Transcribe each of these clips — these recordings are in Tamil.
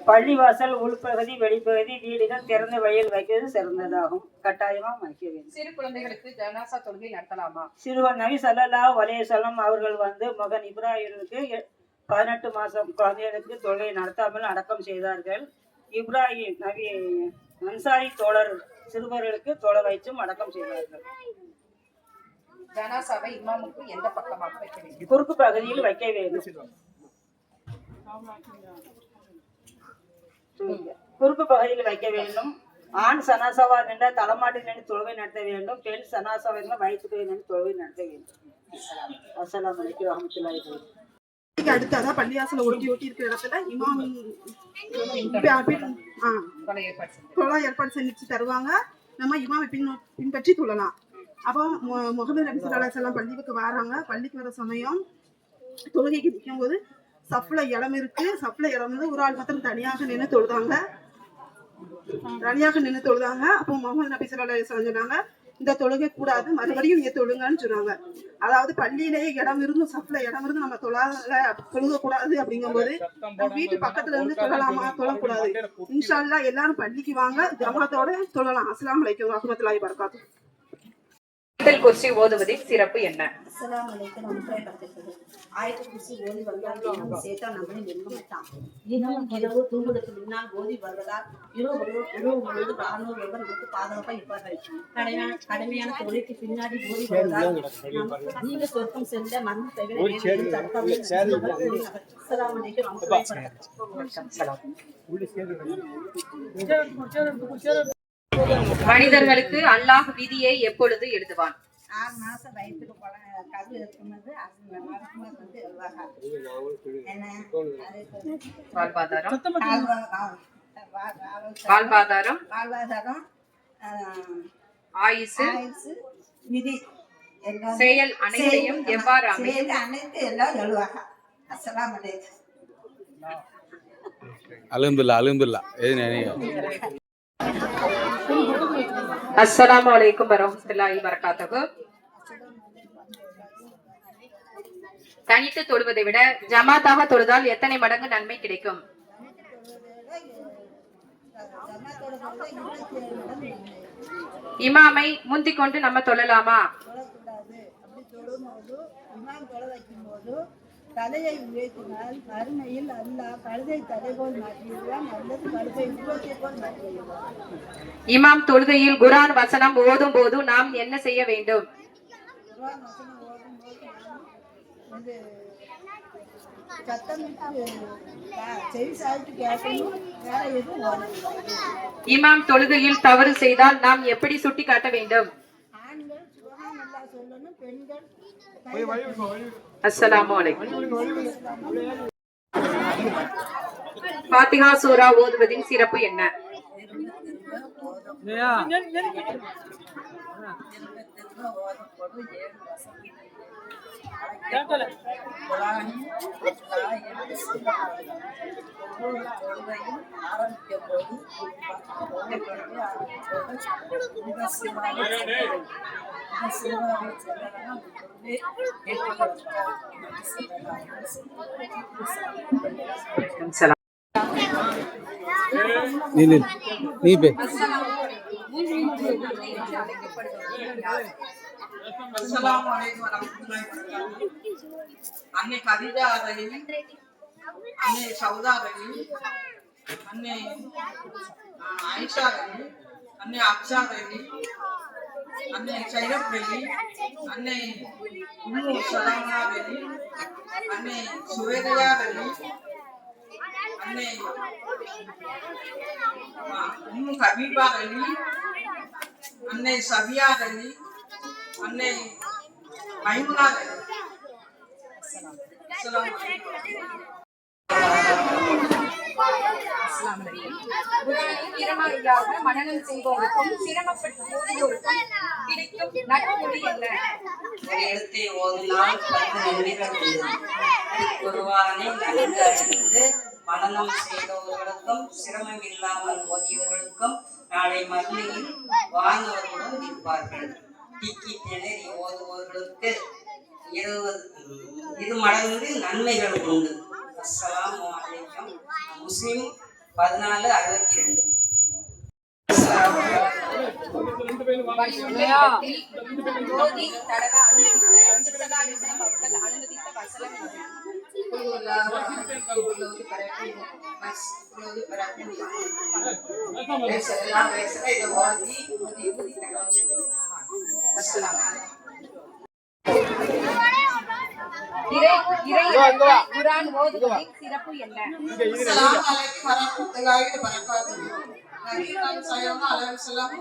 பள்ளிவாசல் உள்பகுதி வெளிப்பகுதி வீடுகள் திறந்த வழியில் வைக்கிறது சிறந்ததாகும். கட்டாயமா வைக்க வேண்டும். சிறு குழந்தைகளுக்கு ஜனாசா தொழுகை நடத்தலாமா? சிறுவன் நபி ஸல்லல்லாஹு அலைஹி வஸல்லம் அவர்கள் மகன் இப்ராஹிமுக்கு 18 மாசம் குழந்தைகளுக்கு தொழுகை நடத்தாமல் அடக்கம் செய்தார்கள். இப்ராஹிம் நபி அன்சாரி தோழர் சிறுவர்களுக்கு தொழ வைத்தும் அடக்கம் செய்தார்கள். ஜனாசாவை இமாமுக்கு எந்த பக்கமாக வைக்க வேண்டும்? குறுக்கு பகுதியில் வைக்க வேண்டும். குறுக்கு பகுதியில் வைக்க வேண்டும். ஆண் சனாசாவா நின்றால் தலைமாட்டில் நின்று தொழுகை நடத்த வேண்டும். பெண் சனாசாவா இருந்தால் வயிற்றுக்கு நின்று தொழுகை நடத்த வேண்டும். அஸ்ஸலாமு அலைக்கும் வரஹ்மத்துல்லாஹி வபரகாத்துஹு. அடுத்ததான் பள்ளிவாசல ஒட்டி இருக்கிற இடத்துல இமாம் தொழா ஏற்பாடு செஞ்சு தருவாங்க. நம்ம இமாமை பின்பற்றி தொழலாம். அப்போ முகமது நபி ஸல்லல்லாஹு அலைஹி வஸல்லம் பள்ளிக்கு வராங்க. பள்ளிக்கு வர சமயம் தொழுகைக்கு நிற்கும் போது சஃப்ல இடம் இருக்கு. சஃப்ல இடம் வந்து ஒரு ஆள் மாத்திரம் தனியாக நின்று தொழுதாங்க. அப்போ முகமது நபி ஸல்லல்லாஹு அலைஹி வஸல்லம் சொன்னாங்க, இந்த தொழுகை கூடாது, மறுபடியும் நீங்க தொழுங்கன்னு சொன்னாங்க. அதாவது பள்ளியிலேயே இடம் இருந்தும் சஃப்ல இடம் இருந்து நம்ம தொழுக கூடாது. அப்படிங்கும்போது வீட்டு பக்கத்துல இருந்து தொழலாமா? தொழக்கூடாது. இன்ஷா அல்லாஹ் எல்லாரும் பள்ளிக்கு வாங்க, ஜமாத்தோட தொழலாம். அஸ்ஸலாமு அலைக்கும் வரஹ்மத்துல்லாஹி வபரகாத்துஹு. ஆயத்துல் குர்சி ஓதுவதின் சிறப்பு என்ன? அஸ்ஸலாமு அலைக்கும் வரஹ்மத்துல்லாஹி. ஆயத்துல் குர்சி ஓதி வந்தால் சேத்தான் நம்மளை நெருங்க மாட்டான். தினமும் இரவு தூங்குவதற்கு முன்னால் ஓதி வருவதால் இரவு முழுவதும் ராணுவ நமக்கு பாதுகாப்பாக இருப்பார்கள். கடுமையான தொழிலுக்கு பின்னாடி ஓதி வருவதால் நீங்க சொர்க்கம் செல்ல மரணம் தவிர அஸ்ஸலாமு அலைக்கும் வரஹ்மத்துல்லாஹி. மனிதர்களுக்கு அல்லாஹ் விதியை எப்பொழுது எழுதுவான்? 6 மாசம் வயிற்றுக்கு கரு இருக்கும்போது எழுவாங்க. வாழ்வாதாரம் ஆயுசு விதி செயல் அனைத்தையும் எவ்வாறு அனைத்து எல்லாம் எழுவாங்க. அஸ்ஸலாமு அலைக்கும். அல்ஹம்துலில்லாஹ். அஸ்ஸலாமு அலைக்கும் வரஹ்மத்துல்லாஹி வபரகாத்துஹு. தனித்து தொழுவதை விட ஜமாத்தாக தொழுதால் எத்தனை மடங்கு நன்மை கிடைக்கும்? இமாமை முந்திக் கொண்டு நம்ம தொழலாமா? தலையை உயர்த்தினால் மறுமையில் அல்லாஹ் கழுதை தலைபோல் மாற்றிடுவான், அல்லது கழுதை உருவத்தை போல் மாற்றிடுவான். இமாம் தொழுகையில் குர்ஆன் வசனம் ஓதும் போது நாம் என்ன செய்ய வேண்டும்? குர்ஆன் வசனம் ஓதும் போது சத்தமிட்டு செவி சாய்த்து கேட்கணும், வேற எதுவும் ஓதக்கூடாது. இமாம் தொழுகையில் தவறு செய்தால் நாம் எப்படி சுட்டி காட்ட வேண்டும்? ஆண்கள் சுபஹானல்லாஹ் சொல்லணும், பெண்கள் அஸ்ஸலாமு அலைக்கும். ஃபாத்திஹா சூரா ஓதுவதின் சிறப்பு என்ன? அன்னை கதிஜா ரலி, அன்னை சௌதா ரலி, அன்னை ஆயிஷா ரலி, அன்னை அப்சா ரலி, அன்னை சைரப் ரலி, அன்னை உம்மு சலமா ரலி, அன்னை சுவேதியா ரலி, அன்னை உம்மு ஹபீபா ரலி, அன்னை சபியா ரலி, அன்னை மைமுனா ரலி. மனநம் செய்வோருக்கும் சிரமப்பட்டு ஓதுவோருக்கும் கிடைக்கும் நற்கூலி என்ன? ஒரு எழுத்தை ஓதினால் 10 நன்மைகள் உண்டு. குர்ஆனை நன்கு அறிந்து மனனம் செய்தவர்களுக்கும் சிரமம் இல்லாமல் ஓதியவர்களுக்கும் நாளை மறுமையில் வாழ்ந்தவர்களுடன் இருப்பார்கள். திக்கி திணறி ஓதுபவர்களுக்கு 20 மடங்கு நன்மைகள் உண்டு. அஸ்ஸலாமு அலைக்கும். முஸ்லிம் 14:62. ஜோதி தடவ அனுமதித்த வசனம் எது? குர்ஆன் ஓதுவதின் சிறப்பு என்ன? அஸ்ஸலாமு அலைக்கும் வரஹ்மத்துல்லாஹி வபரகாத்துஹு. நபிகள் ஸல்லல்லாஹு அலைஹி வஸல்லம்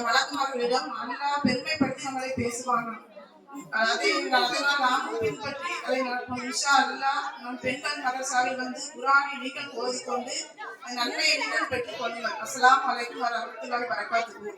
வழக்கமார்களிடம் அல்லாஹ் பெருமைப்படுத்தி நம்மளை பேசுவாங்க. அதை நாம் பின்பற்றி அதை நடப்போம். இன்ஷா அல்லாஹ் நம் பெண்கள் மதரசாவில் வந்து குர்ஆனை நீங்கள் ஓதிக்கொண்டு நன்மையை நீங்கள் பெற்றுக் கொள்ளுங்கள். அஸ்ஸலாமு அலைக்கும் வரஹ்மத்துல்லாஹி வபரகாத்துஹு.